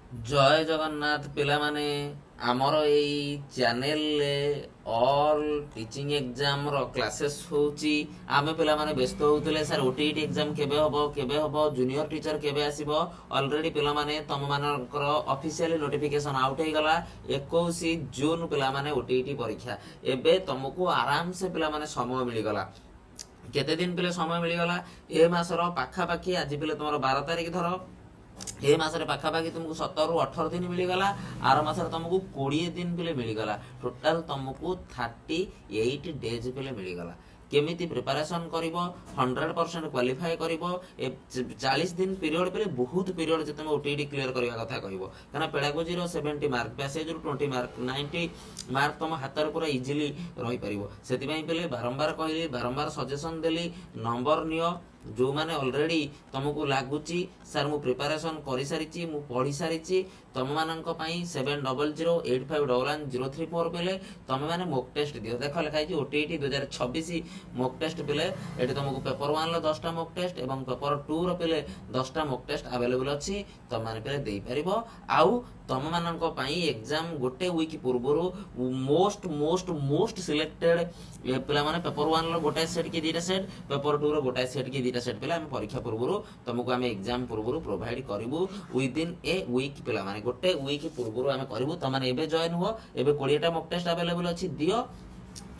जय जगन्नाथ पिला माने आमर एई चैनल ऑल टीचिंग एग्जाम रो क्लासेस होउची आमे पिला माने व्यस्त होउतले सर ओटीईटी एग्जाम केबे हबो जूनियर टीचर केबे आसीबो ऑलरेडी पिला माने तम मानकर ऑफिशियली नोटिफिकेशन आउट हे गला 21 जून पिला माने ओटीईटी परीक्षा एबे तुमको आराम से पिला माने समय मिली गला केते दिन पिले समय मिली गला ए मासर पाखा पाखी आज पिले तुमरो 12 तारिख धरो ए मासरे पाखापाखि तुमको 17 ରୁ 18 दिन मिलीगला आर मासरे तुमको 20 दिन पिले मिलीगला टोटाल तुमको 38 डेज पिले मिलीगला केमिति प्रिपरेशन करिवो 100% क्वालिफाई करिवो ए 40 दिन पीरियड पे बहुत पीरियड जे तुम ओटीईटी क्लियर करबा कथा कहबो कना पेडागोजी रो 70 मार्क पैसेज रो 20 मार्क 90 मार्क तुम हाथ रे पूरा इजीली रही परिवो सेति पई पले बारंबार कहली बारंबार सजेशन देली नंबर नियो जो माने ऑलरेडी तुमको लगुची सर मु प्रिपरेशन करि सारिची मु पढ़ी सारिची तुम मानक 7008511034 पेले तुम माने मॉक टेस्ट दियो देख लिखाई ओटीईटी 2026 मॉक टेस्ट पेले एटी तुमको पेपर 1 लो 10टा मॉक टेस्ट एवं पेपर 2 रो पेले 10टा मॉक टेस्ट अवेलेबल अछि तुम माने पेले देई परिबो आउ तुम मानक एग्जाम गोटे वीक पूर्व मोस्ट मोस्ट मोस्ट सिलेक्टेड पिला माने पेपर 1 लो गोटे सेट की दीटा सेट पेपर 2 रो गोटे सेट की दीटा सेट पिला हम परीक्षा पूर्व तुमको आम एग्जाम पूर्व प्रोवाइड करूँ विदिन ए वीक पिला माने गोटे वीक पूर्व आम करूँ तुम मैंने जॉइन हुआ एवं 20टा मॉक टेस्ट अवेलेबल अच्छी दियो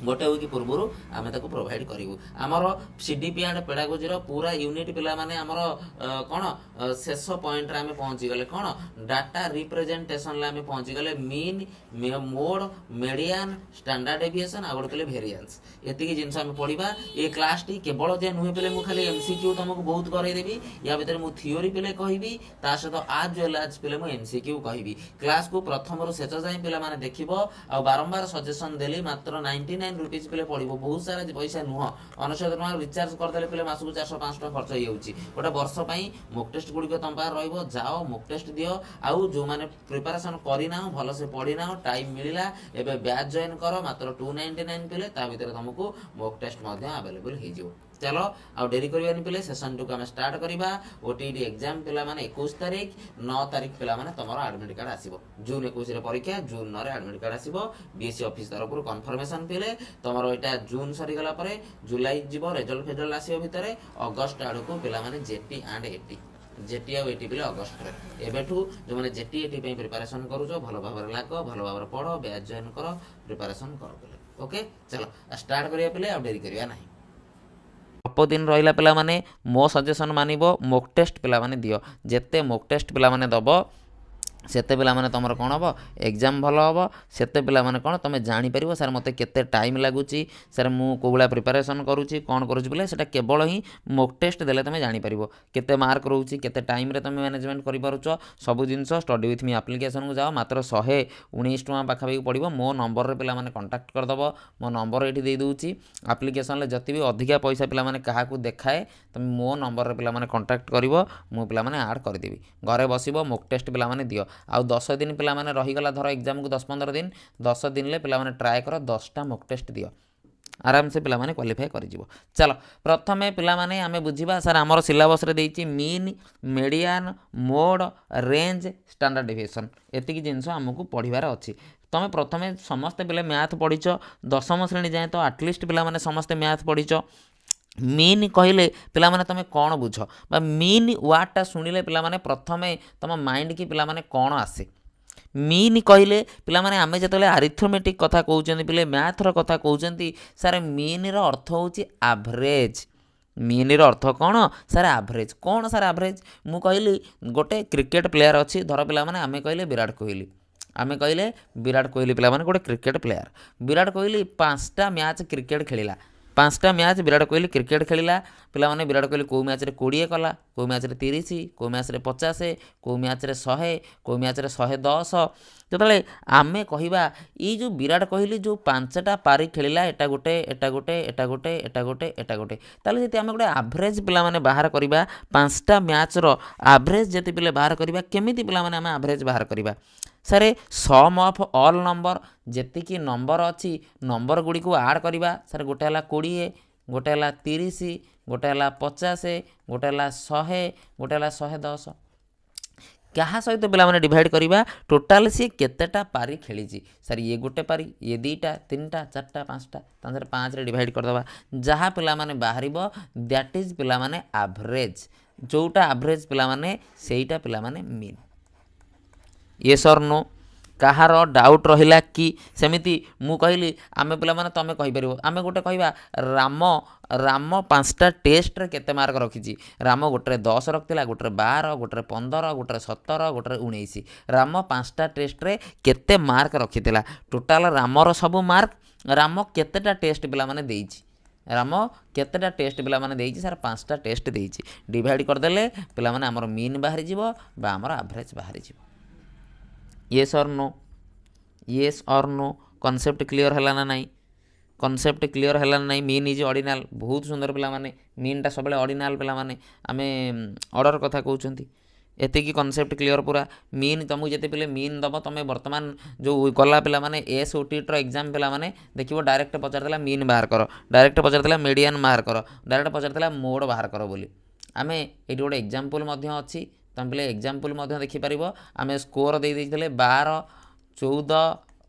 गोटे वीक पूर्व आम प्रोवाइड करूँ आमर सीडीपी एंड पेडागोजी पूरा यूनिट पिला माने आमर कौन शेष पॉइंट आम पहुँची गले कौन डाटा रिप्रेजेंटेशन आम पहुँची गले mean mode median standard deviation आ गोटे वेरिएंस एतिकी जिनस आम पढ़ा ये क्लास टी केवल जे नुहे पे मुझे खाली एमसीक्यू तुमको बहुत करदेवी या भितर मुझे थियोरी पे कहबी ता सहित आज वेल आज पे मुझे एमसीक्यू कहबी क्लास को प्रथम रू शेष जाए पिला माने देखिबो आ बारंबार सजेशन देली मात्र 99 रुपीज पे पड़ो बहुत सारा पैसा नुह 99 टका रिचार्ज करदे पे मासक 400-500 टका खर्च हो गोटे वर्ष मॉक टेस्ट गुड़िक तुम पाखे जाओ मॉक टेस्ट दियो आउ जो मैंने प्रिपरेशन करना भल से पढ़ना टाइम मिलला एबे बैच जॉइन कर मात्र 299 पे भितर तुमको मॉक टेस्ट अवेलेबल हो चलो आउ डेरी करवानी पे सेशन 2 को आम स्टार्ट करवा ओटीईटी एग्जाम पिला माने 21 तारिख 9 तारिख पिला माने तुम एडमिट कार्ड आसीबो जून 21 रे परीक्षा जून 9 रे एडमिट कार्ड आसीबो बीएससी ऑफिस तरफ कन्फर्मेशन पे तुम एटा जून सरी गला परे जुलाई जीवो रिजल्ट फेजल्ट आसीबो भितर अगस्त आड़ को पिला माने जेटी एंड एटी जेटी आ एटी पे अगस्त रे एबेठू जो माने जेटी एटी पे प्रिपरेशन करूछो भलो भाबरे लाग भलो भाबरे पढ़ो बैच जॉइन करो प्रिपरेशन करो पे ओके चलो स्टार्ट करिया पे आ डेरी करिया नाही अल्प दिन रहा पिला माने मो सजेसन मानिबो मॉक टेस्ट पिला माने दियो जेते मॉक टेस्ट पिला माने दबो सेते पिला माने तुमर कौन हम एग्जाम भल हम सेते पिला माने कौन तुम जापर सर मत केते टाइम लगुच सर मु को भाया प्रिपरेशन करुँची कौन करुँची बोले सेटा केवल ही मॉक टेस्ट देले तुम जापर केते मार्क रोचे केते टाइम रे तुम मैनेजमेंट करिपारुछ सब जिनस स्टडी विथ मी एप्लिकेशन को जाओ मात्र 119 टका पाखापाखि पड़ो मो नंबर रे पिला माने कांटेक्ट करदब मो नंबर ये दे दूची एप्लिकेशन जति भी अधिका पैसा पिला माने काहाकू देखाए तुम मो नंबर रे पिला माने कांटेक्ट करिवो मु पिला माने ऐड करदेवी घरे बसिबो मॉक टेस्ट पिला माने दियो आउ 10 दिन पिला माने रहीगला धर एग्जाम को 10-15 दिन 10 दिन ले पिला माने ट्राए कर 10टा मॉक टेस्ट दियो आराम से पिला माने क्वालिफाई करिजिवो चलो प्रथमे पिला माने आमे बुझिबा सर हमर सिलेबस रे देइची mean median mode range standard deviation एतिकी जिंस हमकु पढिबार अछि तमे प्रथमे समस्त पिले मैथ पढिछ 10म श्रेणी जाए तो एटलिस्ट पिला माने समस्त मैथ पढिछ मीन कहले पिला माने तमे कौन बुझ बा मीन वार्डटा शुणिले पिला माने प्रथमे तुम माइंड की पिला माने कौन आसे मीन कहले पिला माने आमे जतले अरिथमेटिक कथा कहउचंती पिले मैथ रो कथा कहउचंती सर मीन रो अर्थ होची एवरेज मीन रो अर्थ कौन सर एवरेज कौन सर एवरेज मु कहली गोटे क्रिकेट प्लेयर अच्छी धर पिला माने आमे कहले विराट कोहली आमे कहले विराट कोहली पिला माने गोटे क्रिकेट प्लेयर विराट कोहली 5टा मैच क्रिकेट खेलिला 5टा मैच विराट कोहली क्रिकेट खेलिला पिला माने विराट कोहली को मैच रे 20 कला को मैच रे 30 को मैच रे 50 को मैच रे 100 को मैच रे 110 जतले आमे कहिबा ई जो विराट कोहली जो 5टा पारी खेलिला एटा गोटे एटा गोटे एटा गोटे एटा गोटे एटा गोटे ताले जति आमे गोटे एवरेज पिला माने बाहर करिबा 5टा मैच रो एवरेज जति पिले बाहर करिबा केमिति पिला माने आमे एवरेज बाहर करिबा sir sum of all number जेतिकी नंबर अच्छी नंबर गुड़ी को आड करवा सर गोटे है 20 गोटे है 30 गोटे है 50 गोटे है 100 गोटे है 110 क्या सहित पे डिवाइड करवा टोटाल सी केतेटा पारी खेली सर ये गोटे पारी ये दुईटा तीन टा चार्टा पाँचटा तर 5 रे डिवाइड करदे जहाँ पे बाहर दैट इज पे एवरेज जोटा एवरेज पे सेटा पे मीन येस और नो कहार डाउट रहा कि सेमिति मु कहली आमे पिला माने तमे कहि परिबो आमे गोटे कहबा राम राम 5टा टेस्ट रे केते मार्क रखिछि राम गोटे 10 रखिला गोटे 12 गोटे 15 गोटे 17 गोटे 19 राम 5टा टेस्ट रे केते मार्क रखितिला टोटाल रामर सब मार्क राम केतेटा टेस्ट पिला माने देइछि राम केतेटा टेस्ट पिला माने देइछि सर 5टा टेस्ट देइछि डिवाइड करदेले पिला माने हमर मीन बाहरी जिवो बा हमर एवरेज बाहरी जिवो येस और नो येस और नो कॉन्सेप्ट क्लियर है ना नहीं कॉन्सेप्ट क्लियर है ना नहीं मीन इज ऑर्डिनल बहुत सुंदर पिला माने मीनटा सब ऑर्डिनल पिला माने आमे ऑर्डर कथा कहउछंती एतिकी कॉन्सेप्ट क्लियर पूरा मीन तुमको जिते पे मीन दब तुम बर्तमान जो गला पिला माने एस ओटीटी एग्जाम पिला माने देखिबो डायरेक्ट पचारला मीन बाहर कर डायरेक्ट पचारला मीडियन बाहर कर डायरेक्ट पचारला मोड बाहर कर बोली आमे एटी गोटे एग्जांपल मध्य अछि तुम पे एग्जांपल देखिपर आम स्कोर दे 12 14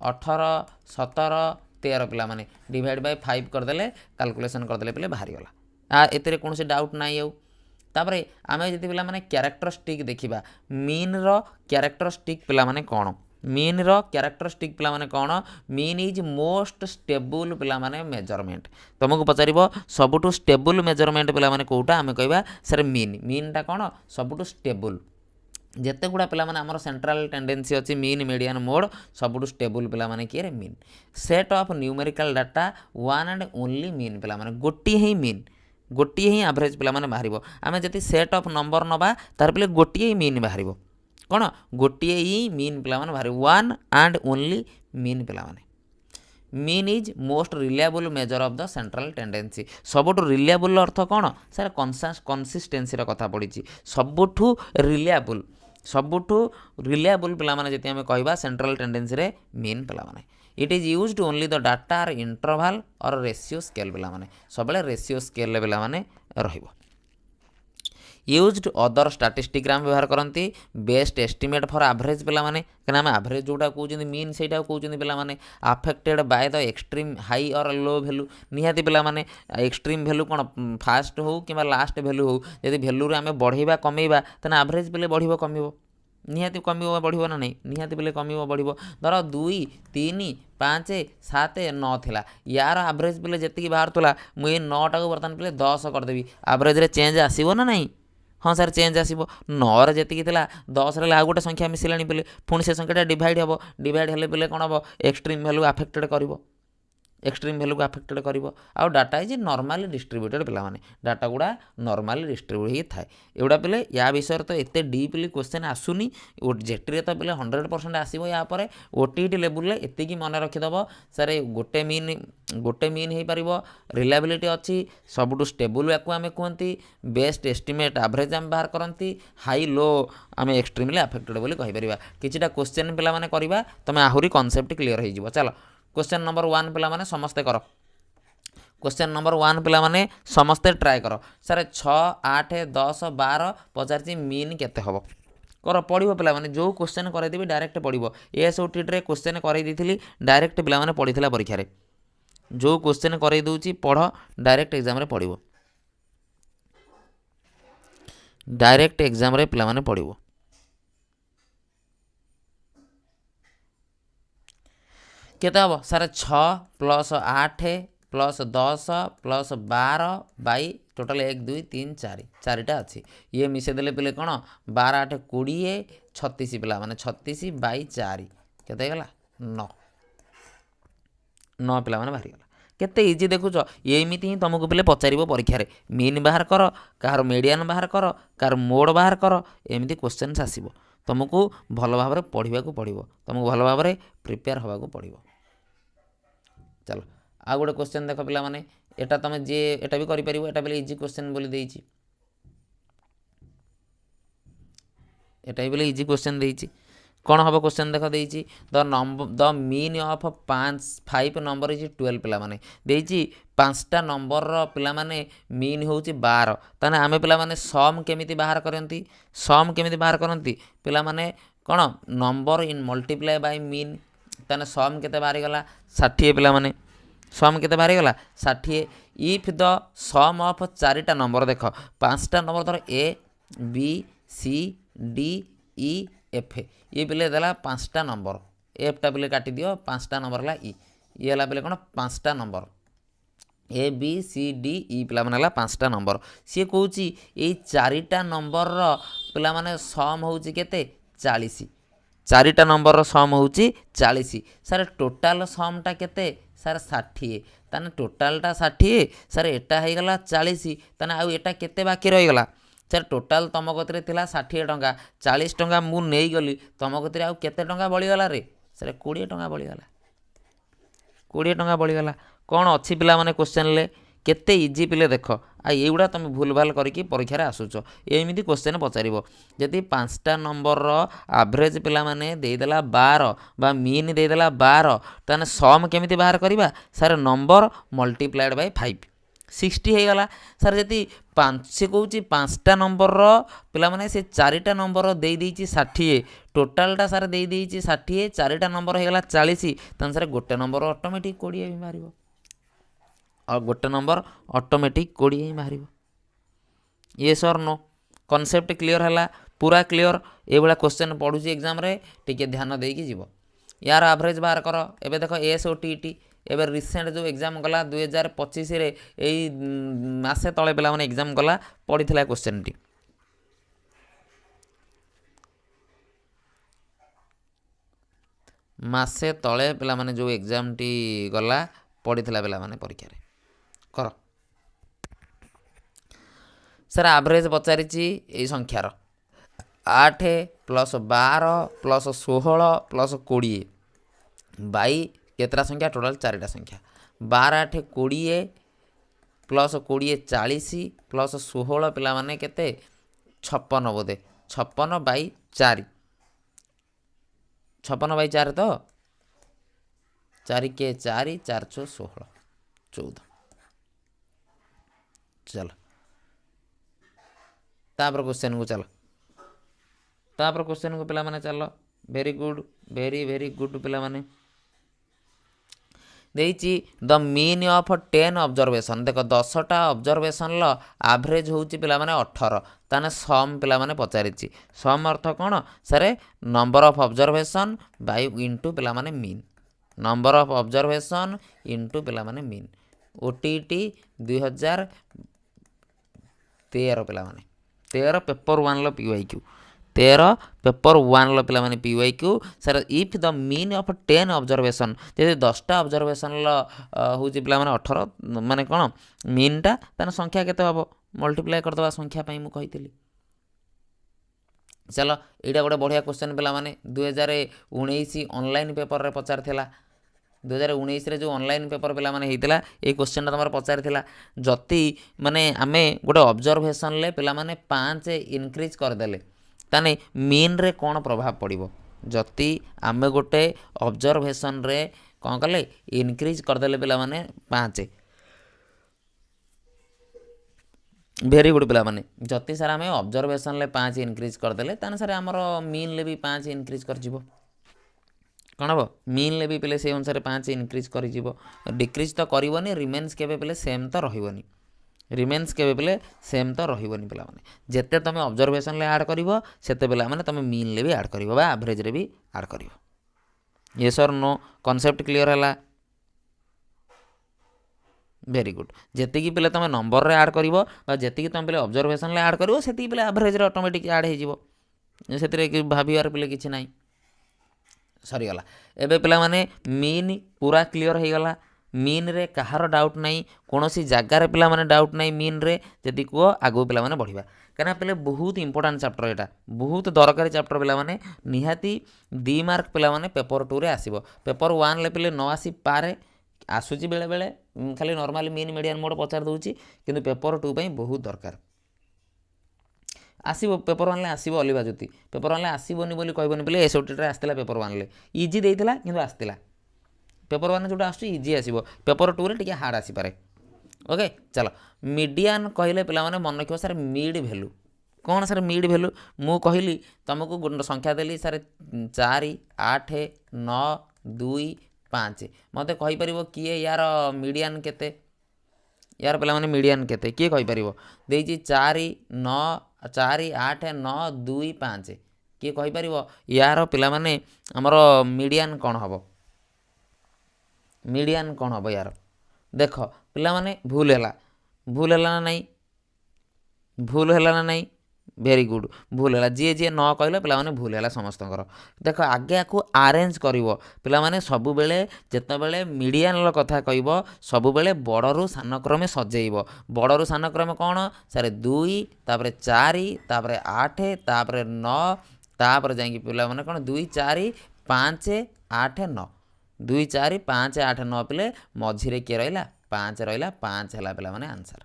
18 17 13 पिला माने डिवाइड बाय 5 करदेले कैलकुलेशन करदेले पे बाहरी गला एते कौन से डाउट ना आउ तापर आम जी पिला माने क्यारेक्टरिस्टिक देखिबा मीन रो क्यारेक्टरिस्टिक पिला माने कौन मीन रो क्यारेक्टरिस्टिक पिला माने कौन मीन इज मोस्ट स्टेबल पिला माने मेजरमेंट तुमको पचारिबो सबुठु स्टेबल मेजरमेंट पिला माने कोउटा आमे कहबा सर मीन मीनटा कौन सबुठु स्टेबल जिते गुड़ा पिला माने हमर सेंट्रल टेंडेंसी अच्छी मीन मीडियन मोड सबुठु स्टेबल पिला माने किए mean set of numerical data one and only mean पिला माने गोटी ही मीन गोटी ही एवरेज पिला माने बाहरिबो आमे जति सेट ऑफ नंबर नबा तार पे गोटी ही मीन बाहरिबो कौन गोटे ही मीन पिला माने बाहर वन एंड ओनली मीन पिला माने mean is most reliable measure of the central tendency सबुठु रिलायबल अर्थ कौन सर कंसिस्टेंसी कथा पड़ी सबुठु रिलायबल सबुठु रिलायबल पिला माने जति आमे कहबा सेंट्रल टेंडेंसी रे मीन पिला माने it is used only the data R interval और रेशियो स्केल पिला माने सबले रेशियो स्केल पिला माने रहिबो यूज्ड अदर स्टाटिस्टिक व्यवहार करती बेस्ट एस्टिमेट फॉर एवरेज पिला माने कना हम एवरेज जोटा कहउछन मीन सेटा कहउछन पिला माने affected by the extreme high और लो वैल्यू निहाती पिला माने एक्सट्रीम वैल्यू कोन फास्ट हो कि लास्ट वैल्यू हो यदि वैल्यू रे आमे बढ़ेबा कमेबा तने एवरेज पिले बढ़िबो कमिबो निहाती कमिबो बढ़िबो ना नहीं निहाती पिले कमिबो बढ़िबो धर 2 3 5 7 9 थिला यार एवरेज पिले जेतिकी बाहर तुला मु ए 9 टा को बर्तन पिले 10 कर देबी एवरेज रे चेंज आसीबो ना नहीं हाँ सर चेंज आसो 9 जी थी 10 रे गोटे संख्या मिसला पे पुणी से संख्याटा डिवाइड हम डिवाइड हेल्ले पे कौन हम एक्सट्रीम वैल्यू अफेक्टेड कर एक्सट्रीम वैल्यू को अफेक्टेड कर आउ डाटा इज नॉर्मली डिस्ट्रीब्यूटेड पे डाटा गुड़ा नॉर्मली डिस्ट्रीब्यूट ही थाए एगुड़ा पे या विषय तो एत डीपली क्वेश्चन आसुनी जेटी तो पे 100% आसो यापर ओटीटी लेवल एतिकी मन रखीदेव सर गोटे मीन हो पार रिलायबिलिटी अच्छी सबुठु स्टेबल या आम कहती बेस्ट एस्टिमेट एवरेज आम बाहर करती हाई लो आम एक्सट्रीमली अफेक्टेड बोली कहीपर किछिटा क्वेश्चन पे करवा तुम आहरी कॉन्सेप्ट क्लियर हो चलो क्वेश्चन नंबर 1 पिला माने समस्ते कर क्वेश्चन नंबर 1 पिला माने समस्ते ट्राए कर सर 6 8 10 12 पचार मीन केते हबो कर पढ़ो पिला माने जो क्वेश्चन करदेवी डायरेक्ट पढ़ो एसओटीटी रे क्वेश्चन करई डायरेक्ट पिला माने पढ़ी परीक्षा रे जो क्वेश्चन करई दउची पढ़ डायरेक्ट एग्जाम रे पढ़ो डायरेक्ट एग्जाम रे पिला माने पढ़ो केते हम सर 6 + 8 + 10 + 12 बाई टोटल 1 2 3 4 4टा अच्छी ये मिसेदेले पे कौन 12 8 20 36 पिला माने 36 बाई 4 केते गला 9 9 पिला माने बाहरी गला केते इजी देखुच एमती ही तुमको पे पचार परीक्षा रे मीन बाहर कर कहार मीडियन बाहर कर कहार मोड बाहर कर एमती क्वेश्चन आसो तुमको भल भाव में पढ़ा पड़ो तुमको भल भाव में प्रिपेयर हवा पड़ो चलो आ गोटे क्वेश्चन देख पिला माने एटा तुम जी एटा भी करि परिबो एटा बेले इजी क्वेश्चन बोली देइछि एटा बेले इजी क्वेश्चन देइछि कौन हम क्वेश्चन देख देती the mean of 5 number is 12 पिलाने देती 5टा नंबर पिलाने मीन हूँ 12 ताने आम पिलाने सम केमिति बाहर करती सम केमिति बाहर करती पिलाने कौन number in multiply by mean ताने सम केते बाहरी गला 60 पिलाने सम केते बाहरी गला 60 इफ द सम ऑफ 4टा नंबर देख 5टा नंबर धर A B C D E F ये पिले देला 5टा नंबर एफटा पिले काटी दियो 5टा नंबर है ई ये है पिले कौन 5टा number A B C D E पिला माने 5टा नंबर सी कौच ये 4टा नंबर पिला माने सम हूँ केते 40 4टा नंबर सम हूँ 40 सारे टोटाल समटा केते सार 60 ताने टोटालटा 60 सार एटा हो गला 40 ताने आउ एटा केते बाकी रहीगला सर टोटाल तुम कतिरे थिला 60 टंका 40 टंका मु नहीं गली तुम कतिरे आउ केते टंका बळीगला रे सर 20 टंका बळीगला 20 टंका बळीगला कौन अच्छी पिला माने क्वेश्चन ले केते इजी पिले देख आ एगुड़ा तुम भूल भाल करके परीक्षा आसुच एमती क्वेश्चन पचार जदि 5टा नंबर एवरेज पिला माने देदेला 12 बा मीन देदेला 12 ताने सम केमिति बाहर करबा सर नंबर मल्टीप्लाइड बाय 5 60 हो गला सर जदि से कौच 5टा नंबर पिला माने से 4टा नंबर दे देइछि 60 टोटालटा सार दे देइछि 60 4टा नंबर हो गला 40 तन सर गोटे नंबर ऑटोमेटिक 20 ही मारिबो और गोटे नंबर ऑटोमेटिक 20 ही मारिबो ये सर नो कॉन्सेप्ट क्लियर है पूरा क्लियर ये भाया क्वेश्चन पढ़ुची एग्जाम रे टिके ध्यान देकी जीव यार एवरेज बाहर कर एबे देखो एस ओ टी टी एबे रिसेंट जो एग्जाम गला 2025 रे एई मासे तले पिला माने एग्जाम गला पड़ीथिला क्वेश्चन टी मासे तले पिला माने जो एग्जाम टी गला पड़ीथिला पिला माने परीक्षा रे कर सर एवरेज पचारिची ए संख्यार 8 प्लस 12 प्लस 16 प्लस 20 बाई केतरा संख्या टोटाल 4टा संख्या 12 8 20 प्लस 20 40 प्लस 16 पिला माने केते 56 बोधे 56 बाई 4 56 बाई 4 तो 4 के 4 4 6 16 14 चलो तापर क्वेश्चन को चलो तापर क्वेश्चन को पिला माने चलो very good very very good पिला माने देइछि द मीन ऑफ 10 ऑब्जर्वेशन देख 10टा ऑब्जर्वेशन लो एवरेज होउछि पिला माने 18 ताने सम पिला माने पचारिछि सम अर्थ कोन सरे number of observation bye into पिला माने mean number of observation into पिला माने मीन ओटीटी 2013 पिला माने 13 पेपर 1 लो पीवाईक्यू 13 पेपर 1 लो पिला माने PYQ sir if the mean of 10 observation जदि 10टा ऑब्जर्वेशन लो होउछि पिला माने 18 माने कोन मीनटा ताने संख्या केते हबो मल्टीप्लाई कर दबा संख्या पई मु कहितली चलो एटा गोटे बढ़िया क्वेश्चन पिला माने 2019 ऑनलाइन पेपर रे पचार थिला 2019 रे जो ऑनलाइन पेपर पिला माने हेतिला ए क्वेश्चन तमर पचार थिला जति माने आमे गोटे ऑब्जर्वेशन ले पिला माने 5 इंक्रीज कर देले ताने मीन रे कोन प्रभाव पड़िबो जति आमे गोटे ऑब्जर्वेशन रे कोन कले इंक्रीज कर देले पिला माने 5 वेरी गुड पिला माने जति सारा आमे ऑब्जर्वेशन ले 5 इंक्रीज कर देले ताने सारे हमर मीन ले भी 5 इंक्रीज कर जिवो कौन हम मीन ले भी पे से अनुसार 5 इंक्रीज कर डिक्रीज तो करनी रिमेन्स के पे सेम तो रही रिमेन्स के पे सेम तो रही पिला माने जिते तुम ऑब्जर्वेशन ले ऐड कर सेते बेला माने तुम मीन ले भी ऐड कर एवरेज रे भी ऐड कर ये सर नो कॉन्सेप्ट क्लियर है वेरी गुड जेतिकी पे तुम नंबर रे ऐड कर जी तुम पे ऑब्जर्वेशन ले ऐड कर से एवरेज रे ऑटोमेटिक ऐड हो भाबार पे किसी ना सरीगला एबे पिला माने मीन पूरा क्लियर हो गला मीन रे कहार डाउट नहीं कौन सी जगार पिला माने डाउट नहीं मीन रे जदि कह आगो पिला माने बढ़िया कहीं पे बहुत इंपोर्टाट चैप्टर यहाँ बहुत दरकारी चैप्टर पिला माने निहाती 2 मार्क पिला माने पेपर 2 रे आसीबो पेपर 1 ले पिले न आसी पारे आसूची बेले बेले खाली नॉर्मली मीन मीडियन मोड पचार दूची किंतु पेपर 2 पई बहुत दरकार आसो पेपर वन आसो अलिभा ज्योति पेपर वन आसबनी बोली कहबनी बोले एसओटी आसला पेपर वन इजी देता कि आसला पेपर वन जोटा आस इजी आसो पेपर टू रे हार्ड आसीपे ओके चलो मीडियन कहले पे मन रख सर मिड भैल्यू कौन सर मिड भैल्यू मु कहली तुमको संख्या देली सर 4 8 9 2 5 मत कहीपर किए यार मीडियन केते यार पे मीडियन केते किए कहीपर देती 4 9 4 8 9 2 5 किए कहीपर यार पे आमर मीडियन कौन हम मीडियन कौन हम यार देख पे भूल है ना नहीं भूल है ना नहीं वेरी गुड भूल है जी जी न कहले पे भूल है समस्त देख आगे आपको आरेंज कर पे सब बेले जिते मीडियन कथा कह सब बेले बड़ू सान क्रमे सजेब बड़ू सान क्रमे कौन सर 2 तापर 4 तापर 8 तापर 9 तापर जा पे कौन 2 4 5 8 9 2 4 5 8 9 पे मझे किए रहा 5 रहा 5 है पे आंसर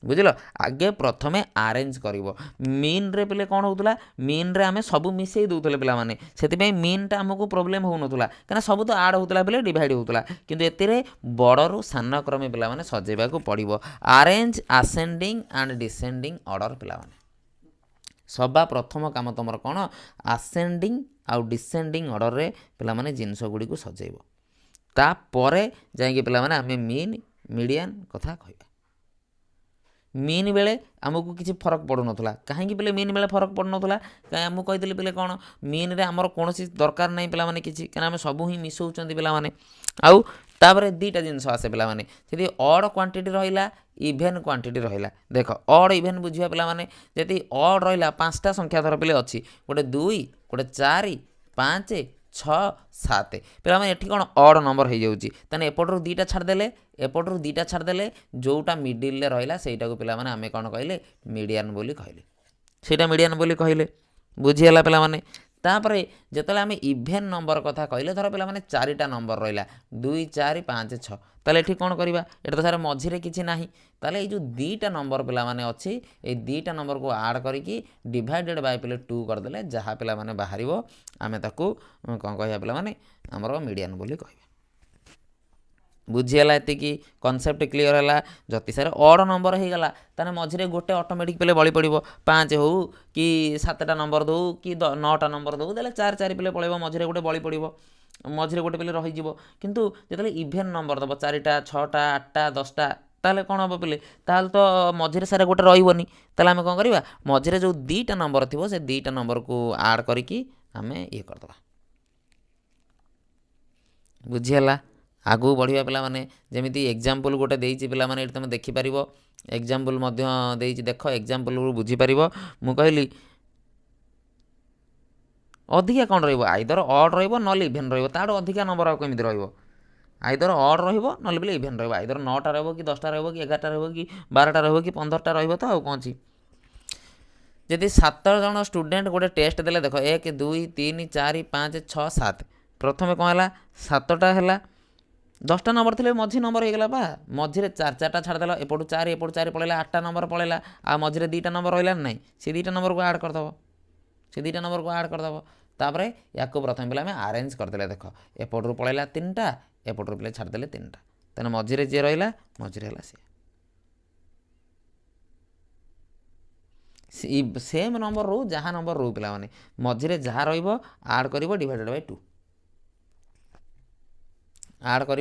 बुझल आगे प्रथमे आरेंज कर मीन रे पे कौन होता मीन रे आम सब मिसई दूसरे पे से मीन टा आमको प्रोब्लेम होना कहीं सब तो आड होता बेले डिवाइड होता किंतु एतिरे बड़रू सान क्रमे पे सजेबा पड़ो आरेंज आसेंडिंग एंड डिसेंडिंग ऑर्डर पे सभा प्रथम काम तुम कौन आसेंडिंग आउ डिसेंडिंग ऑर्डर रे पे जिनस गुड़ी को सजेब तापर जाइए पे आम मीन मीडियन कथा कह मीन बेले आमको किसी फरक पड़ू ना कहीं पे मीन बेले फरक पड़ू ना कहीं आमको कही पे कौन मीन रे आमर कौन दरकार नहीं पे किसी कहीं आम सब ही मिसौं पे आउ तापर दुईटा जिनस आसे पे अड क्वांटिटी रहा इभेन क्वांटिटी रहा देख अड इभेन बुझा पे जी अड रहा 5टा संख्या धर पे अच्छी गोटे 2 गोटे 4 5 6 7 पे ये कौन अड नंबर हो जाए एपटू 2टा छाड़देले एपटू 2टा छाड़देले जोटा मिडिल रहा से पे आम कौन कहले मीडियन बोली कहले सेटा मीडियन बोली कहले बुझीगला पे तापर जिते आम इभेन नंबर कथा कहले धर पे 4टा नंबर रहा 2 4 5 6 ताले ये कौन करवा ये तो सारे मझे किसी ना ताले ये जो 2टा नंबर पे अच्छी ये 2टा नंबर को आड करके डिवाइडेड बाय पे 2 करदे जहाँ पे बाहर आम ताकू कौन कह पे आमर मीडियन बोली कह बुझीगला ये कनसेप्ट क्लीयर है जति सारे अड नंबर हो गला ताने मझे गोटे ऑटोमेटिक पे बड़ी पड़ो 5 हो कि 7टा नंबर दो कि 9टा नंबर दो देले 4 4 पे पड़ो मझे गोटे बड़ी पड़ो मझे गोटे पे रही किंतु जो इभेन नंबर दब 4टा 6टा 8टा 10टा ताले कौन हम पे ताल तो मझे सारे गोटे रही ताले आम कौन करवा मझे जो 2टा नंबर थी से 2टा नंबर को आड करके आम ये करदे बुझीगला आगू बढ़िया पे जमी एग्जाम्पल गोटे देती पे तुम देखिपर एग्जाम्पल देख एग्जाम्पल बुझीपर मु कहली अधिका कौन रईदर अड रहा इभेन रहा अधिका नंबर आमि रही आईदर अड रही बोले इभेन रहा आईदर 9टा रही कि 10टा रही कि 11टा रही कि 12टा रही कि 15टा रही तो आउ कौन जदि 7 जन स्टूडेंट गोटे टेस्ट देले देख 1 2 3 4 5 6 7 प्रथम कौन है 7टा है 10टा नंबर थे मझी नंबर हो गला मझे 4 4टा छाड़देल एपटू 4 एपटू 4 पड़ेगा 8टा नंबर पड़ेगा आ मझे 2टा नंबर रहा ना से 2टा नंबर को आड करदेव से 2टा नंबर को आड करदेव तापर या प्रथम पे आरेंज करदे देख एपटू पड़ेगा 3टा एपटू पे छाड़देले 3टा तेना मझे जी रहा मझे सी सेम नंबर रो जहाँ नंबर रो पे मझे जहाँ रड कर डिवाइडेड बाय 2 आड कर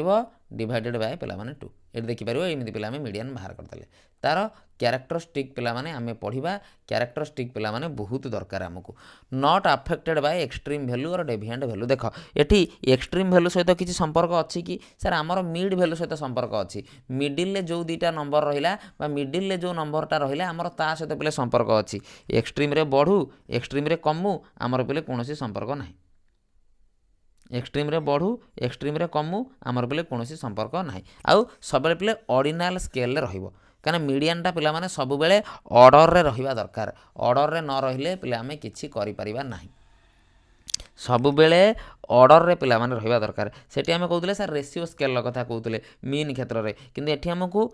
डिवाइडेड बाय पे 2 ये देखिपर एमती पे मीडियन बाहर करदे तार क्यारेक्टरिस्टिक पे आम पढ़ा क्यारेक्टरिस्टिक पे बहुत दरकार आमको not affected by extreme value और डेविएंट वैल्यू देख ये एक्सट्रीम वैल्यू सहित किसी संपर्क अच्छी कि सर आमर मिड वैल्यू सहित संपर्क अच्छी मिडिल जो 2टा नंबर रहा मिडिल जो नंबरटा रहा आमर ता सहित पे संपर्क अच्छी एक्सट्रीम रे बढ़ू एक्सट्रीम रे कमू आमर पे कौन संपर्क ना एक्सट्रीम रे बढ़ू एक्सट्रीम रे कमू आमर पे कौन संपर्क ना आउ सब पे ऑर्डिनल स्केल रहिबो कहीं मीडियनटा पे सब बेले ऑर्डर रे रहिबा दरकार ऑर्डर रे न रहिले पे आम किछि करि परिबा नाही सब बेले ऑर्डर रे पे रहिबा दरकार सेठी आम कहउतले सर रेशियो स्केल कथा कहउतले मीन क्षेत्र रे किंतु एठी हमकु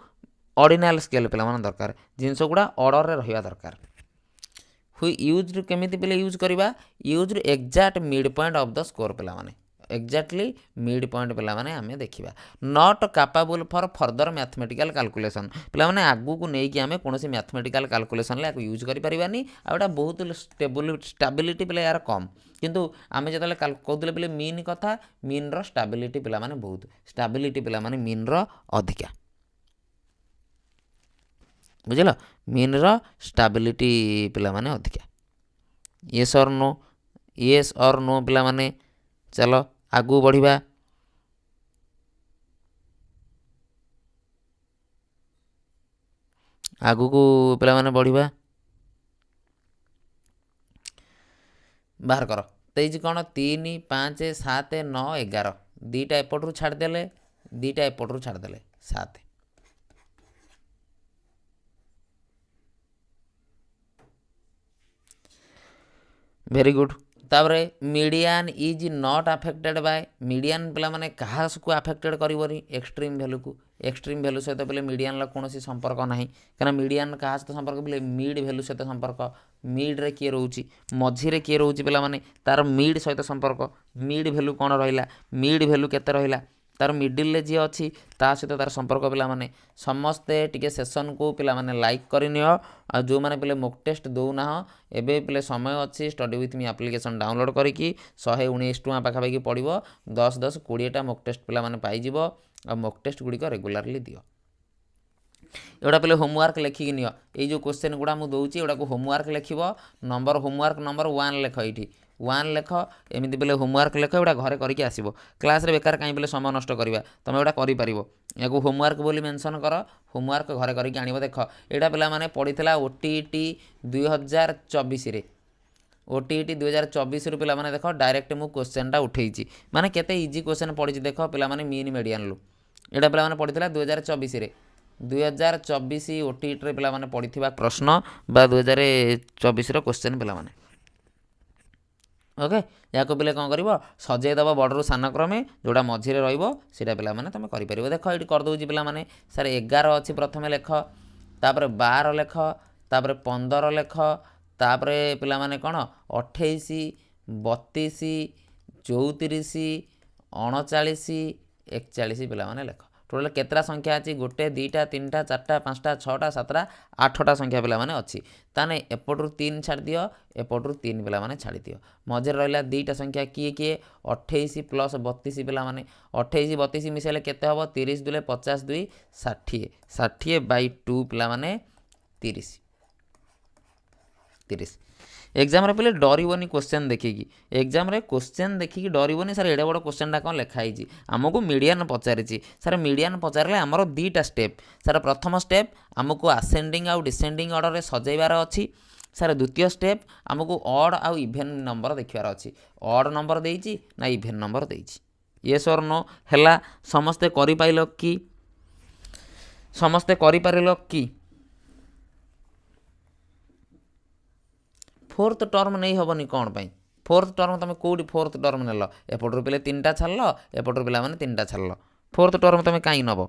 ऑर्डिनल स्केल पे दरकार जिनस गुड़ा ऑर्डर रे रहिबा दरकार हुई यूज्ड केमिति पिले यूज करवा used exact mid point of the score पिला माने एक्जाक्टली मिड पॉइंट पिला माने आमे देखिबा not capable for further mathematical calculation पिला माने आगु को नेकी आमे कोनोसी मैथमेटिकल कैलकुलेशन ले यूज करि परिबानी आ एटा बहुत स्टेबिलिटी पिला यार कम किंतु आमे जतले कहउतले पिले मीन कथा मीन रो स्टेबिलिटी पिला माने बहुत स्टेबिलिटी पिला माने मीन रो अधिका बुझल मीन रो स्टेबिलिटी पिला माने अधिका येस और नो पिला माने चलो आगु बढ़िबा आगु को पिला माने बढ़िबा बाहर कर तेज कौन 3 5 7 9 11 दीटा एपटू छाड़देले दीटा एपटू छाड़देले 7 वेरी गुड तापर median is not affected by median पिला माने कहा को अफेक्टेड करिवरी एक्सट्रीम वैल्यू सहित बोले मीडियन कौन संपर्क ना कहीं मीडियन क्या सहित संपर्क बोले मिड वैल्यू सहित संपर्क मिड रे किए रोचे मझीरे किए रोचे पिला माने तार मिड सहित संपर्क मिड वैल्यू कौन रहा मिड वैल्यू केते रहा तार मिडिल जी अच्छी ता सहित तार संपर्क पिला माने समस्ते टिके सेशन को पिला माने लाइक करनियो आ जो माने पिले मॉक टेस्ट दौना एबे पिले समय अच्छी study with me application download करिकी 119 टଙ୍କା पाखापाखि पड़ो 10 10 20टा मॉक टेस्ट पिला माने पाइजिब आ मॉक टेस्ट गुड़िक रेगुलारली दियो एटा पे होमवर्क लेखिकी नियो ये जो क्वेश्चन गुड़ा मुझे दूसरी एटा को होमवर्क लिख नंबर होमवर्क नंबर 1 लेख ये 1 लेख एमती पे होमवर्क लेख एटा घरे करके आसब क्लास रे बेकार कहीं समय नष्ट करवा तुम एटा कर होमवर्क बोली मेंशन कर होमवर्क घरे करके आनिब देख एटा पिला माने पड़ीला ओटीईटी 2024 रे ओटीईटी 2024 रु पिला माने देख डायरेक्ट मु क्वेश्चनटा उठेइची माने केते इजी क्वेश्चन पड़ी देख पिला माने मीन मीडियन लु एटा पिला माने पड़ीला 2024 रे 2024 ओटीईटी रे पिला माने पड़ीथिबा प्रश्न बा 2024 रो क्वेश्चन पिला माने ओके या को पिले कौन कर सजेदेव बड़रू सान क्रमे जोड़ा मझे रहीटा पिला माने तुम कर देख ये करदे पिला माने सर 11 अच्छी प्रथम लेख तापर 12 लेख तापर 15 लेख तापर पिला माने कौन 28 32 34 39 41 पिला माने लेख टोटाल केतरा संख्या अच्छी 1 2 3 4 5 6 7 8टा संख्या पिला माने अच्छी ताने एपटू 3 छाड़ दियो एपटू 3 पिला माने छाड़ दियो मझे रहा 2टा संख्या किए किए 28 प्लस 32 पिला माने 28 32 मिसेले केते हबो 30 दुले 50 2 60 60 बाई 2 पिला माने 30 30 एग्जाम रे पहले डरबनी क्वेश्चन देखिकी एग्जाम रे क्वेश्चन देखिकी डरबनी सर एडे बड़ क्वेश्चनटा कौन लिखाई आमको मीडियन पचारि सर मीडियन पचारे आमर 2टा स्टेप सर प्रथम स्टेप आमको आसेंडिंग आउ डिसेंडिंग ऑर्डर रे सजाइबार अच्छी सर द्वितीय स्टेप आमको ऑड आउ इवेन नंबर देखिबार अच्छी ऑड नंबर देइछि ना इवेन नंबर देइछि येस और नो हैला समस्ते करि पाइलो कि समस्ते करि पारिलो कि फोर्थ टर्म नहीं हेनी कौन पाई फोर्थ टर्म तुम कौटी फोर्थ टर्म नेल एपटू पे 3टा छाड़ एपटू पिला माने 3टा छाड़ फोर्थ टर्म तुम कहीं नब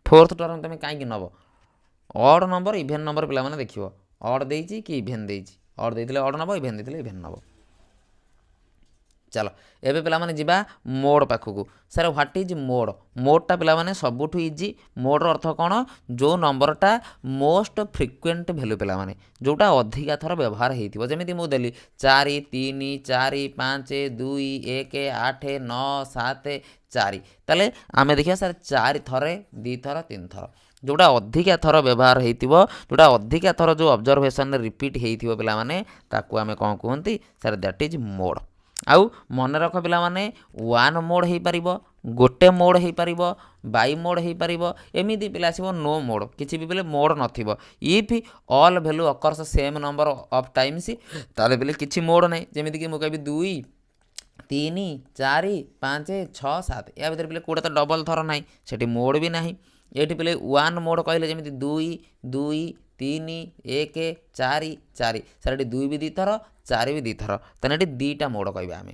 फोर्थ टर्म तुम कहीं नब ऑड नंबर इवेन नंबर पिला माने देखियो ऑड देइछि कि इवेन देइछि ऑड देइथिले ऑड नब इवेन देइथिले इवेन नब चलो एबे पिला माने जिबा मोड पाखकू सर व्हाट इज मोड मोडटा पिला माने सबुठु इजी मोड रो अर्थ कोन जो नंबरटा मोस्ट फ्रिक्वेंट वैल्यू पिला माने जोटा अधिका थर व्यवहार हेतिबो जेमिति मु देली 4 3 4 5 2 1 8 9 7 4 ताले आमे देखिया सर 4 थरे 2 थर 3 थर जोटा अधिका थर व्यवहार हेतिबो जोटा अधिका थर जो ऑब्जर्वेशन रिपीट हेतिबो पिला माने ताकू आमे कोन कहंती सर दैट इज मोड आउ मन रख पिला माने 1 मोड हो पार गोटे मोड हो पार बाई मोड हो पार एमती पिला आसो नो मोड किसी भी बेले मोड नथिबो if all value occurs same number of times ताले बेले किसी मोड ना जमीक कि मुझे 2 3 4 5 6 7 या भर पे कौटा तो डबल थर ना से मोड भी ना ये पे 1 मोड कहले जमी 2 2 3 1 4 4 सर ये 2 भी 2 थर 4 भी 2 थर तेना ये 2टा मोड कह आम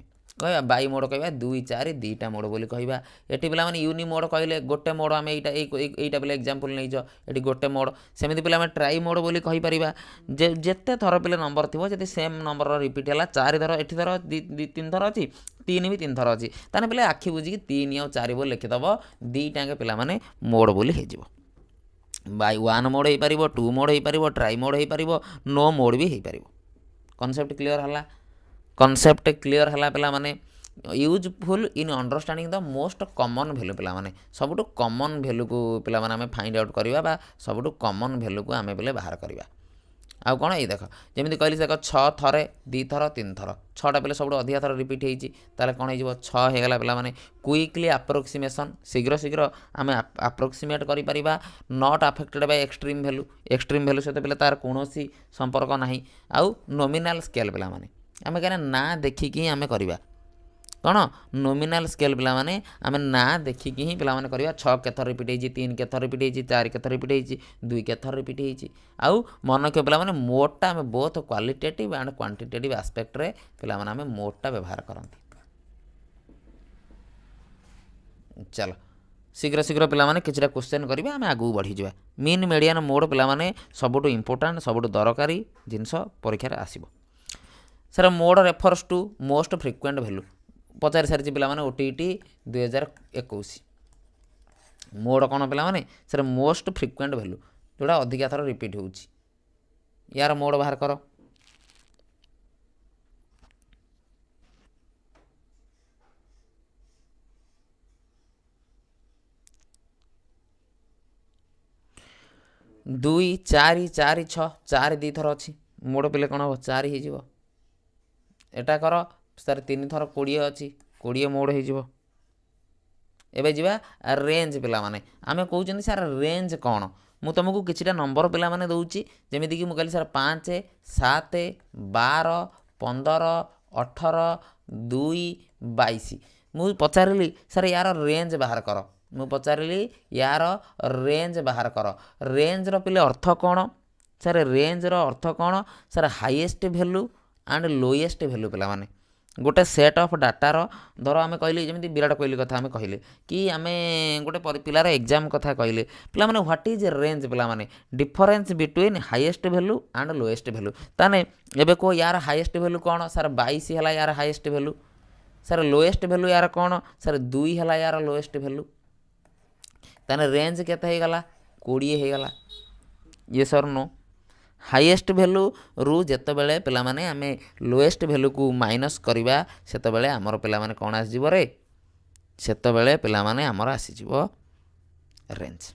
कह बाई मोड कह 2 4 2टा मोड बोली कहवा ये पिला यूनि मोड कहले गोटे मोड आम यहीटा पे एग्जांपल नहीं ये गोटे मोड सेमती पिला ट्राई मोड बोली कहीपर जिते थर पिले नंबर थी जब सेम नंबर रिपीट है 4 थर ये थर 3 थर अच्छी 3 भी 3 थर अच्छी ताने पिले आखि बुझी 3 और 4 बोली लिखिदेव दुईटाक पे मोड बोली हो बाई 1 मोड हो पार 2 मोड हो पार ट्राई मोड हो पार नो मोड भी हो पार कनसेप्ट क्लीयर है कनसेप्ट क्लीयर है पिला माने useful in understanding the most common value पिला माने सबुठु कॉमन वैल्यू को पिला माने आमे फाइंड आउट करवा बा सबुठु कॉमन वैल्यू को आमे पिले बाहर करवा आउ कौन ये देख जमी कहली देख 6 थरे 2 थर 3 थर 6टा पे सब अधिका थर रिपीट होता कौन हो 6 होगा पिला माने क्विकली अप्रोक्सीमेसन शीघ्र शीघ्र आम अप्रोक्सीमेट करा not affected by extreme value सहित पिला तार कौन संपर्क ना आउ नॉमिनल स्केल पिला माने आम क्या ना देखिकी आम करवा कौन नॉमिनल स्केल पिला माने आम ना देखिकी ही पिला माने करवा 6 केथर रिपीट हो 3 केथर रिपीट हो 4 केथर रिपीट हो 2 केथर रिपीट हो आउ मन रख पिला माने मोडटा आम both qualitative and quantitative aspect रे पिला माने आम मोडटा व्यवहार करते चलो शीघ्र शीघ्र पिला माने किछटा क्वेश्चन करिवे आम आगु बढ़ी जावा मीन मीडियन मोड पिला माने सबुठु इंपोर्टेंट सबुठु दरकारी जिनस परीक्षा रे आसीबो sir mode refers to most frequent value पचारि सारी पिला माने ओटीटी 2021 मोड कौन पिला माने सर मोस्ट फ्रिक्वेंट वैल्यू जोड़ा अधिका थर रिपीट होउची यार मोड बाहर कर 2 4 4 6 4 2 थर अच्छी मोड पिले कौन हम 4 हो एटा कर सर 3 थर 20 अच्छी 20 मोड हो जा रेंज पिला माने आमे कहउछन सर रेंज कौन मु तुमको किछटा नंबर पिला माने दउची जेमिति कि मु कहली सर 5 7 12 15 18 2 22 मु पचारिली सर यार रेंज बाहर कर मु पचारिली यार रेंज बाहर कर रेंज रो पिले अर्थ कौन सर रेंज रो अर्थ कौन sir highest value and lowest value पिला माने गोटे सेट ऑफ डाटार धर आम कहले जमी विराट कोहली कथा आम कहले कि आम गोटे पिलार एग्जाम कथा कहले पिला माने व्हाट इज रेंज पिला माने difference between highest value and lowest value ताने एबे को यार हाईएस्ट वैल्यू कौन सर 22 है यार highest value sir lowest value यार कौन सर 2 है यार लोएस्ट वैल्यू ताने रेंज केते हो गला 20 हो गला ये सर नो हाईएस्ट वैल्यू रु जिते बेले पिला माने आमे लोएस्ट वैल्यू को माइनस करवा सेते बेले हमर पिला माने कोन आसीजिवो रे सेते बेले पिला माने हमर आसीजिवो रेंज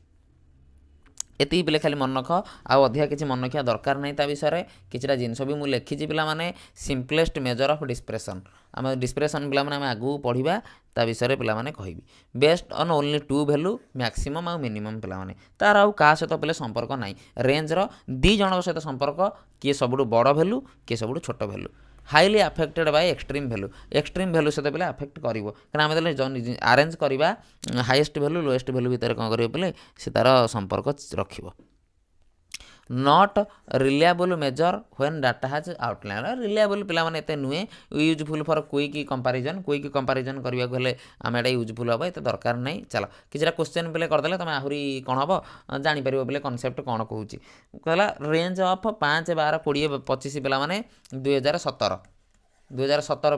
एति पिले खाली मन रख आउ अधिका किसी मन रखा दरकार नहीं ता विषय किछटा जिनस भी मुझे लिखी पिला माने सिंपलेस्ट मेजर ऑफ डिस्प्रेशन आम डिस्प्रेशन पिला माने आम आगु पढ़िबा ता विषय पिला माने कहबी based on only 2 value maximum आउ मिनिमम पिला माने तार आउ का सहित पिले संपर्क नाही रेंज रो दी जण सहित संपर्क किए सबुठु बड़ वैल्यू किए सबुठु छोट value highly affected by extreme value सहित पे अफेक्ट करिवो कारण आम देले अरेंज करवा हाईएस्ट वैल्यू लोएस्ट वैल्यू भितर कौन करिवो पे से तार संपर्क रखिवो not reliable measure when data has outline reliable पिला माने एते नुहे यूजफुल फॉर क्विक कंपैरिजन करबा को हेले आम एटा यूजफुल हम एते दरकार नहीं चलो किछटा क्वेश्चन पे करदेले तुम आहुरी कौन हम जानी परिबो बोले कॉन्सेप्ट कौन कहूची कहला रेंज ऑफ 5 12 20 25 पिला माने 2017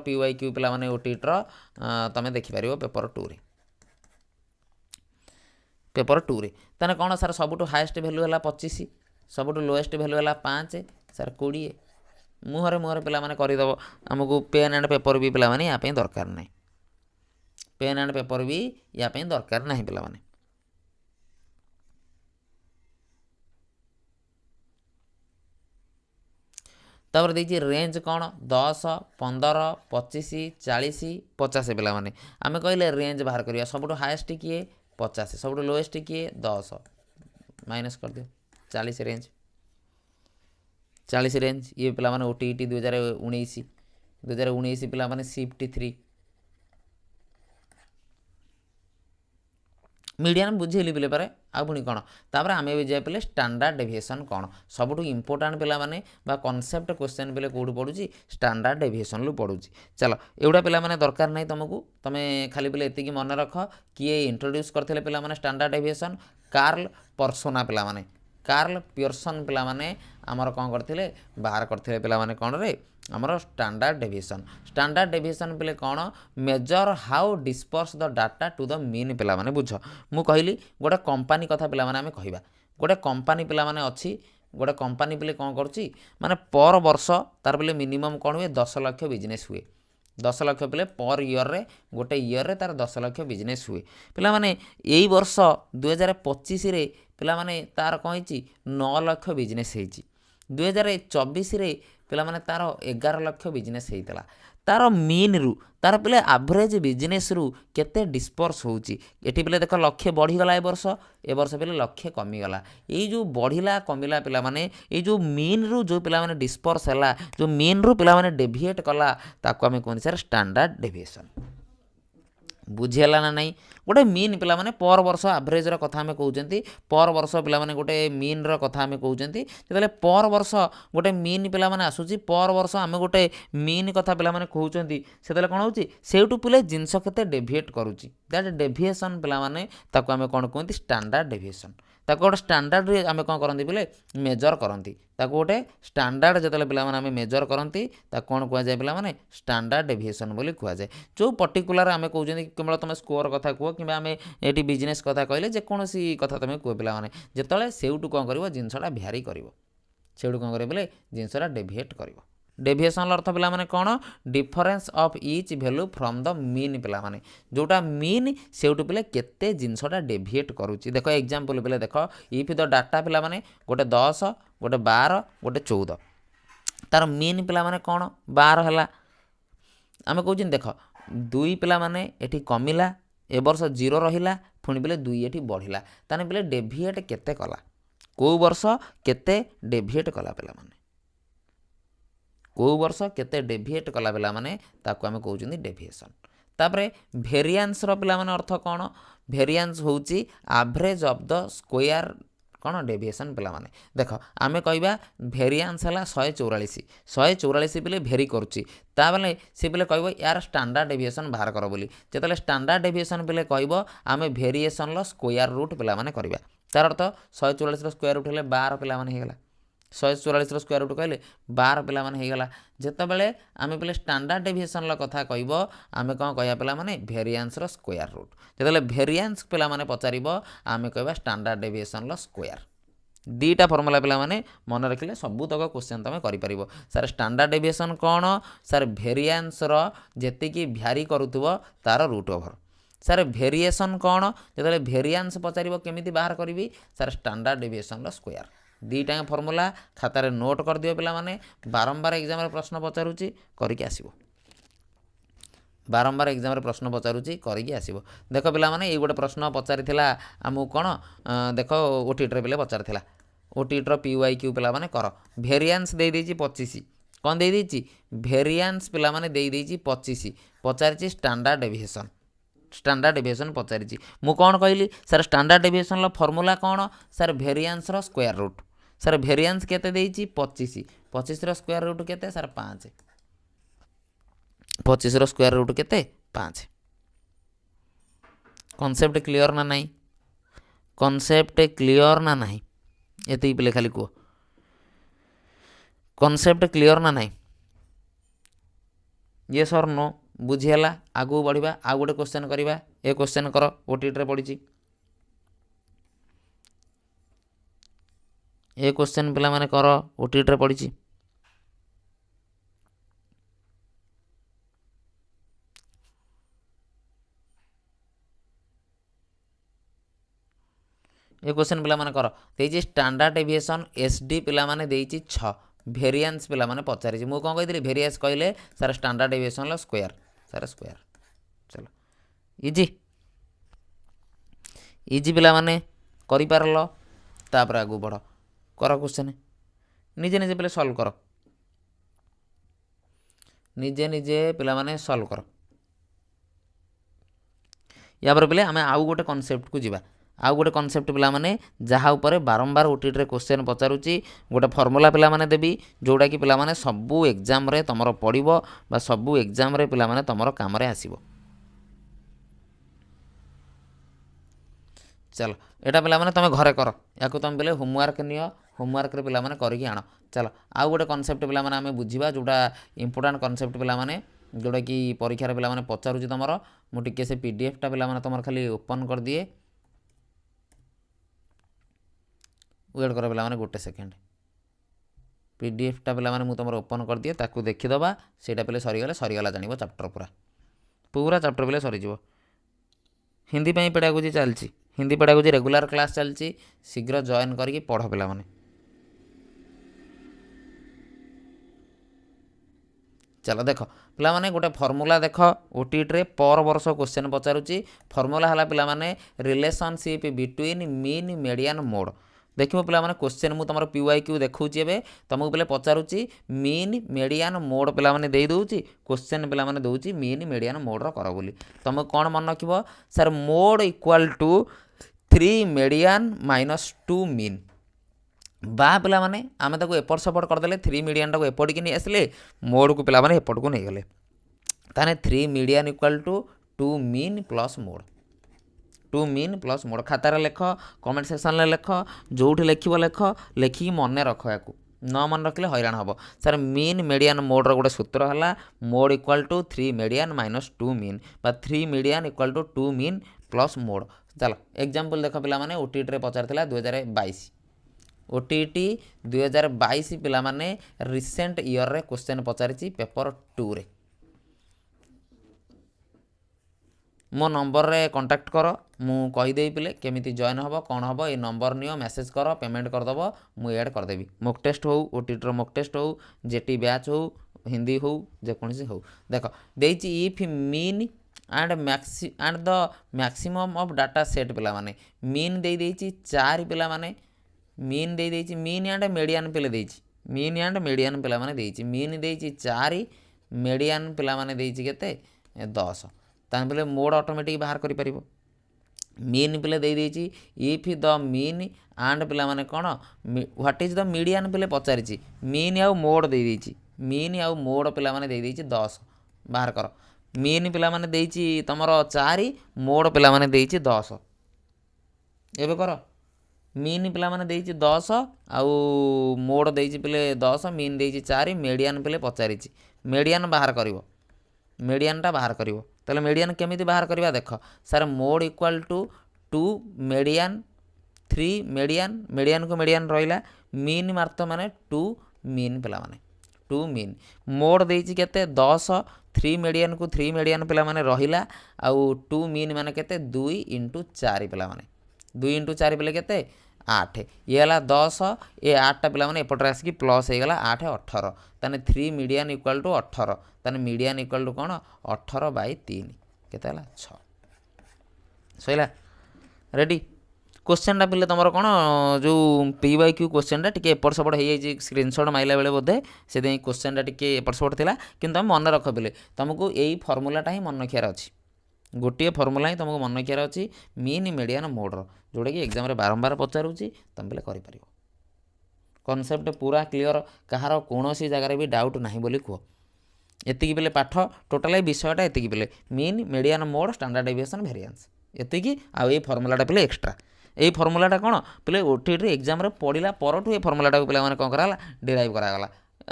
PYQ पिला माने ओटीटी रो तमे देखि परिबो पेपर 2 रे तने कौन सर सबुठु हाईएस्ट वैल्यू हला 25 सबुठु लोएस्ट वैल्यू है 5 सर 20 मुहरे मुहरे पिला माने करदेव आमको पेन एंड पेपर भी पिला माने यहाँ दरकार नहीं पेन एंड पेपर भी यहाँ दरकार नहीं पिला माने तापर देखिए रेंज कौन 10 15 25 40 50 पिला माने आम कहले रेंज बाहर करिया सबुठु हाईएस्ट किए 50 सबुठु लोएस्ट किए 10 माइनस कर दियो 40 रेंज ये पिला माने ओटीटी 2019 पिला माने शिफ्ट 3 मीडियन बुझेली पिले पर आ पुणी कौन तापर आम भी जाए पे स्टैंडर्ड डेविएशन कौन सबुठ इंपोर्टाट पे कनसेप्ट क्वेश्चन पे कौट पड़ू स्टैंडर्ड डेविएशन लू पड़ू चलो एगुड़ा पे दरकार नहीं तुमको तुम खाली पे ये मन रख किए इंट्रोड्यूस करते पे स्टैंडर्ड डेविएशन कार्ल पर्सोना पे कार्ल पियर्सन पे आमर कौन करते बाहर करते पे कौन रे आमर स्टैंडर्ड डेविएशन पे कौन measure how disperse the data to the mean पे बुझ मु कहली गोटे कंपानी कथा पे आम कह गोटे कंपानी पे अच्छी गोटे कंपानी पे कौन करुच्ची माने पर वर्ष तार पे मिनिमम कौन हुए 10 लाख बिजनेस हुए 10 लाख पे पर इयर रे गोटे इयर रे तार 10 लाख बिजनेस हुए पिला माने यही वर्ष 2025 रे पिला माने तार कौन 9 लाख बिजनेस होती 2024 रे पिला माने तार 11 लाख बिजनेस होता तार मीन रु तार पे एवरेज बिजनेस रु केते डिस्पर्स होची एटी पे देख लक्षे बढ़ीगला ए वर्ष पे लक्षे कमीगला ये जो बढ़िला कमिला पिला माने ये जो मीन रु जो पिला माने डिस्पर्स है जो मीन रु पिला माने डेविएट कला ताको आमे कहनी सर स्टैंडर्ड डेविएशन बुझीगला ना नहीं गोटे मीन पिला माने पर वर्ष एवरेज कथा आम कहते पर वर्ष पिला माने गोटे मीन कथा आम कहते जो पर वर्ष गोटे मीन पिला माने आसूची पर वर्ष आम गोटे मीन कथा पिला माने कहते से कौन होची सेठू पिले जिनस केते डेविएट करुची दैट डेविएशन पिला माने ताको आम कौन कहते स्टैंडर्ड डेविएशन ताको गोटे स्टैंडर्ड रे आम कौन करती बोले मेजर करती ताको गोटे स्टैंडर्ड जो पे आम मेजर करती कौन कहुए पे स्टैंडर्ड डेविएशन बोली कहुए जो पर्टिकुलर आम कहते केवल तुम स्कोर कथा कह कि आम ये बिजनेस कथा कहले जेकोसी कथा तुम कह पे जिते सेठू कौन कर जिनसा भ्यारी कर सेठू कौन कर बोले जिनसा डेविएट कर डेविएशन अर्थ पिला माने कौन difference of each value from the mean पिला माने जोटा मीन सेउटू पिले केते जिनसटा डेविएट करूची देखो एग्जांपल पिले देखो इफ द डाटा पिला माने गोटे 10 गोटे 12 गोटे 14 तार मीन पिला माने कौन 12 हला आमे कहूँ देख दुई पिला माने एठी कमिला ए वर्ष 0 रहिला पुणी पिले 2 एठी बढ़िला ताने पिले डेविएट केते कला को वर्ष केते डेविएट कला पिला माने को वर्ष केते डेविएट कला पिला माने ताको आमे कहउछन्ती डेविएशन तापरे वेरिएंस रो पिला माने अर्थ कोन वेरिएंस होउची average of the square cone deviation पिला माने देखो आमे कहबा वेरिएंस हला 144 पिले भेरी करूची ता बेले से पिले कहबो यार स्टैंडर्ड डेविएशन बाहर कर बोली जेतले स्टैंडर्ड डेविएशन पिले कहबो आमे वेरिएशन लो स्क्वायर रूट पिला माने करबा तार अर्थ 144 रो स्क्वायर रूट हेले 12 पिला माने हेगला 144 स्क्वायर रूट कहले 12 पिला माने हेगला जेते बेले आमे पिले स्टैंडर्ड डेविएशन ला कथा कहबो आमे कोन कहया पिला माने वेरिएंस रो स्क्वायर रूट जेते वेरिएंस पिला माने पचारिबो आमे कहबा स्टैंडर्ड डेविएशन ला स्क्वायर दीटा फॉर्मूला पिला माने मन रखिले सबु तक क्वेश्चन तमे करि परिबो सर स्टैंडर्ड डेविएशन कोन सर वेरिएंस रो जेते की भ्यारी करूथबो तार रूट ओवर सर वेरिएशन कोन जेते वेरिएंस पचारिबो केमिति बाहर करबी सर स्टैंडर्ड डेविएशन ला स्क्वायर दीटा फॉर्मूला खातार नोट कर दियो पिला माने बारंबार एग्जाम रे प्रश्न पचारुची करिके आसीबो बारंबार एग्जाम रे प्रश्न पचारुची करिके आसीबो देखो पिला माने ए गोटे प्रश्न पचारिथिला हमु कोन देखो ओटीटी रे पिले पचारिथिला ओटीटी रो पीवाईक्यू पिला माने कर वेरिएंस दे देची 25 कोन दे देची वेरिएंस पिला माने दे देची 25 पचारिची स्टैंडर्ड डेविएशन पचारिची मु कोन कहली सर स्टैंडर्ड डेविएशन ला फार्मूला कोन सर वेरिएंस रो स्क्वायर रूट सर वेरिएंस केते देची 25 रो स्क्वायर रूट केते सर 5 25 रो स्क्वायर रूट केते 5 कांसेप्ट क्लियर ना नहीं कांसेप्ट क्लियर ना नहीं एते पिले खाली को कांसेप्ट क्लियर ना नहीं ये सर नो बुझीगला आगू बढ़िया आउ गोटे क्वेश्चन करवा ए क्वेश्चन कर ओटीटी रे पड़ी ए क्वेश्चन पिला माने कर ओटीटी रे पड़ी ए क्वेश्चन पिला माने कर देजी स्टैंडर्ड डेविएशन एसडी पिला माने देजी 6 वेरिएंस पिला माने पचारि मु कोन कहितली वेरिएंस कहले सर स्टैंडर्ड डेविएशन ला स्क्वायर सर स्क्वायर चलो इजी इजी पिला माने करि पारलो तापर आगु बढ़ कर क्वेश्चन निजे निजे पिले सॉल्व कर निजे निजे पिला माने सॉल्व कर या पर पिले आमे आउ गोटे कॉन्सेप्ट को जीवा आउ गोटे कॉन्सेप्ट पिला माने जहाँ ऊपर बारंबार ओटीटी रे क्वेश्चन पचारुची गोटे फॉर्मूला पिला माने देबी जोड़ा कि पिला माने सबु एग्जाम रे तमरो पड़िबो बा सबु एग्जाम रे पिला माने तमरो काम रे आसीबो। चलो एटा पिला माने तमे घरे कर याकु तमे बेले होमवर्क नियो होमवर्क रे पिला माने करिकि आनो। चलो आउ गोटे कॉन्सेप्ट पिला माने आमे बुझिबा जोटा इंपोर्टेंट कॉन्सेप्ट पिला माने जोटा कि परीक्षा रे पिला माने पचारुची तमरो मु टिके से पीडीएफ टा पिला माने तमरो खाली ओपन कर दिए वेट कर पिला माने गोटे सेकेंड पीडीएफ टा पिला माने मु तमरो ओपन कर दिए ताकू देखि दबा सेटा पले सरीगला जानिबो चैप्टर पूरा पूरा चैप्टर पले सरी जिवो। हिंदी पई पेडागोजी चलची हिंदी पेडागोजी रेगुलर क्लास चलची शीघ्र जॉइन करके पढ़ पिला माने। चलो देख पिला माने गोटे फॉर्मूला देख ओटीटी रे पर वर्ष क्वेश्चन पचारुची फॉर्मूला हला पिला माने relationship between mean median mode देखिबो पिला माने क्वेश्चन मु तमरो पीवाईक्यू देखौची एबे तमको पिले पचारुची मीन मीडियन मोड पिला माने देई दोउची क्वेश्चन पिला माने दोउची मीन मीडियन मोड रो कर बोली तम कोन मन रखिबो sir mode equal to 3 median minus 2 mean बा पिला माने आमे ताको एपट सपोर्ट कर देले 3 मीडियन टाको एपट कि नै आसले मोड को पिला माने एपट को नै गले ताने 3 median equal to 2 mean plus mode 2 mean plus mode खातार लेख कमेंट सेक्शन ले लेख जोठी लेखिबो लेख लेखि मने रख याकू न मन रखले हैरान हबो। सर मीन मीडियन मोड रो गोटे सूत्र हला mode equal to 3 median minus 2 mean बा 3 median equal to 2 mean plus mode. चलो एग्जांपल देख पिला माने ओटीटी रे पचारथिला 2022 ओटीटी 2022 पिला माने रिसेंट ईयर रे क्वेश्चन पचारिची पेपर 2 रे मो नंबर रे कांटेक्ट कर मु कहि देई पिले केमिति जॉइन हबो कोन हबो ए नंबर नियो मेसेज कर पेमेंट कर दबो मु ऐड कर देबी मॉक टेस्ट हो ओटीटी रो मॉक टेस्ट हो जेटी बैच हो हिंदी हो जे कोनसी हो देखो देइची if mean and the maximum of data set पिला माने मीन देई देइची 4 पिला माने मीन देई देइची मीन एंड मीडियन पिले देइची मीन एंड मीडियन पिला माने देइची मीन देइची 4 मीडियन पिला माने देइची केते 10 तान पिले मोड ऑटोमेटिक बाहर करि परिबो मीन पिले देई देइची इफ द मीन एंड पिला माने कोन व्हाट इज द मीडियन पिले पचारिची मीन आउ मोड देई देइची मीन आउ मोड पिला माने देई देइची 10 बाहर कर मीन पिला माने देइची तमरो 4 मोड पिला माने देइची 10 एबे कर मीन पिला माने देइची 10 आउ मोड देइची पिले 10 मीन देइची 4 मीडियन पिले पचारिची मीडियन बाहर करिवो मीडियन टा बाहर करिवो तले मीडियन केमिति बाहर करबा देख sir mode equal to 2 median 3 median median को मीडियन रहिला मीन मार्थ माने 2 मीन पिला माने 2 मीन मोड देइची केते 10 3 मीडियन को 3 मीडियन पिला माने रहिला आउ 2 मीन माने केते 2 into 4 पिला माने 2 into 4 पिले केते 8 ये हला 10 ए 8 टा पिला माने एपटर आसी प्लस हे गला 8 18 ताने 3 मीडियन इक्वल टू 18 ताने मीडियन इक्वल टू कोन 18 बाय 3 केते हला 6 सइला रेडी क्वेश्चन टा पिले तमरो कोन जो पीवाईक्यू क्वेश्चन टा टिके एपट सपोर्ट हे जाई स्क्रीनशॉट माइला बेले बोधे से देई क्वेश्चन टा टिके एपट सपोर्ट थिला किंतु हम मन रख पिले तुमको एई फार्मूला टा ही मन रखियार अछि गोटे फॉर्मूला ही तुमको मन रखियार अछि मीन मीडियन मोड रो जोडे कि एग्जाम रे बारंबार पचारुची तुम बेले करि परिबो कांसेप्ट पूरा क्लियर कहार कोनोसी जगह रे भी डाउट नाही बोली को एतिकी बेले पाठ टोटल विषयटा एतिकी बेले mean median mode standard deviation variance एतिकी आ ए फार्मूलाटा पिले एक्स्ट्रा ए फार्मूलाटा कोन पिले ओटीटी एग्जाम रे पढिला परठु ए फार्मूलाटा को पिला माने कोन कराला डिराइव करागला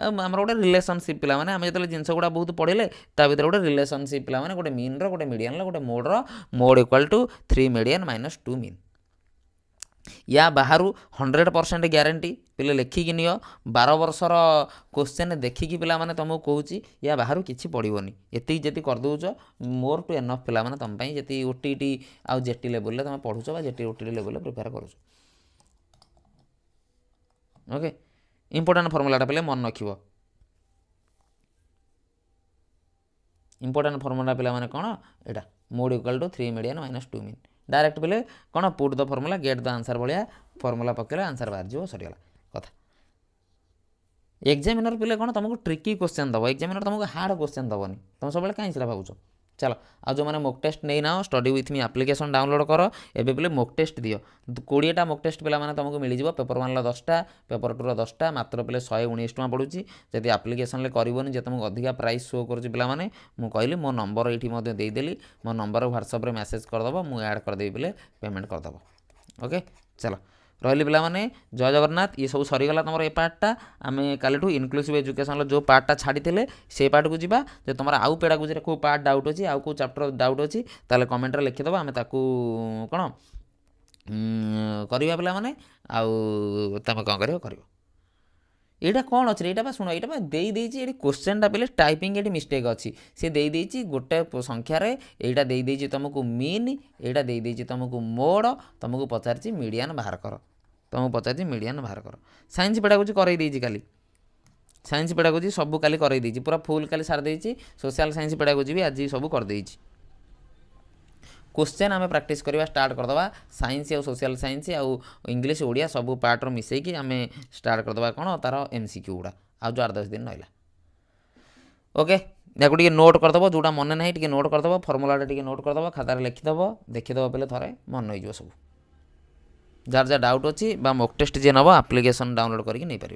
आमर गोटे रिलेशनशिप पिला माने आमे जतले जिंस गुडा बहुत पढिले ता भीतर गोटे रिलेशनशिप पिला माने गोटे मीन रो गोटे मीडियन रो गोटे मोड रो mode equal to 3 median minus 2 mean या बाहर 100% ग्यारंटी पिले लेखिकी नियो 12 वर्षर क्वेश्चन देखिकी पिला माने तुमको कहूची या बाहर किछि पड़िबोनी एति जति कर दोउच मोर टू एनफ पिला माने तुम पई जति ओटीटी आ जेटी लेवल ले तुम पढुछ बा जेटी ओटीटी लेवल ले प्रिपेयर करूछ ओके इंपोर्टेंट फार्मूलाटा पिले मन रखिबो इंपोर्टेंट फार्मूला पिला माने कोन एटा mode equal to 3 median minus 2 mean direct पिले कोन put the formula get the answer भलिया फार्मूला पकेले आंसर बाहर जो सरी गला कथा एग्जामिनर पिले कोन तुमको ट्रिकी क्वेश्चन दबो एग्जामिनर तुमको हार्ड क्वेश्चन दबोनी तुम सब बेले काई सिला भाबुछ चलो आ जो मैंने मोक टेस्ट नहीं ना study with me application download कर एबे बोले मोक टेस्ट दियो 20टा मोक टेस्ट पिला माने तुमको मिल जिवो पेपर 1 ला 10टा पेपर 2 रा 10टा मात्र पिले 119 टका पड़ुची जदि आप्लिकेसन ले करबोनी जे तुमको अधिका प्राइस शो करूची पिला माने मु कहली मो नंबर एठी मध्ये देई देली मो नंबर व्हाट्सएप रे मेसेज कर दबो मु ऐड कर देबी पिले पेमेंट कर दबो ओके चलो रही पे जय जगन्नाथ ये सब सरीगला तुम ए पार्टा आम काली इनक्लूसिव एजुकेशन जो पार्टा छाड़ी से पार्ट को जीवा जो तुम आउ पेडागोजी को पार्ट डाउट अच्छी आउ को चैप्टर डाउट अच्छी ताले कमेंट रे लिखिदेव आम ताकू कौन करवा पे मैंने आउ तुम कौन कर यहाँ कौन अच्छे यहाँ शुण यहाँ देती क्वेश्चनटा पे टाइपिंग ये मिस्टेक अच्छी सी देती गोटे संख्यार यहाँ देती तुमको मीन यहाँ देती तुमको मोड तुमको पचार मीडियन बाहर कर तुमको पचार मीडियन बाहर कर साइंस पेडागोजी करई काली साइंस पेडागोजी सब काली करई पूरा फुल काली सार देती सोशल साइंस पेडागोजी भी आज सब करदे क्वेश्चन आम प्रैक्टिस करवा स्टार्ट करदे साइंस आउ सोशल साइंस आउ इंग्लिश ओडिया सब पार्ट मिसेकी आम स्टार्ट करदे कौन तार एमसीक्यू गुड़ा आज जो 8-10 दिन रहा ओके या नोट करदे जोटा मन ना टे नोट करदे फर्मुलाटा टे नोट करदे खातार लिखिदेव देखीदेव पे थे मन हो सब जार जार डाउट अच्छी मोक टेस्ट जी नब आप्लिकेसन डाउनलोड करके नहीं पार।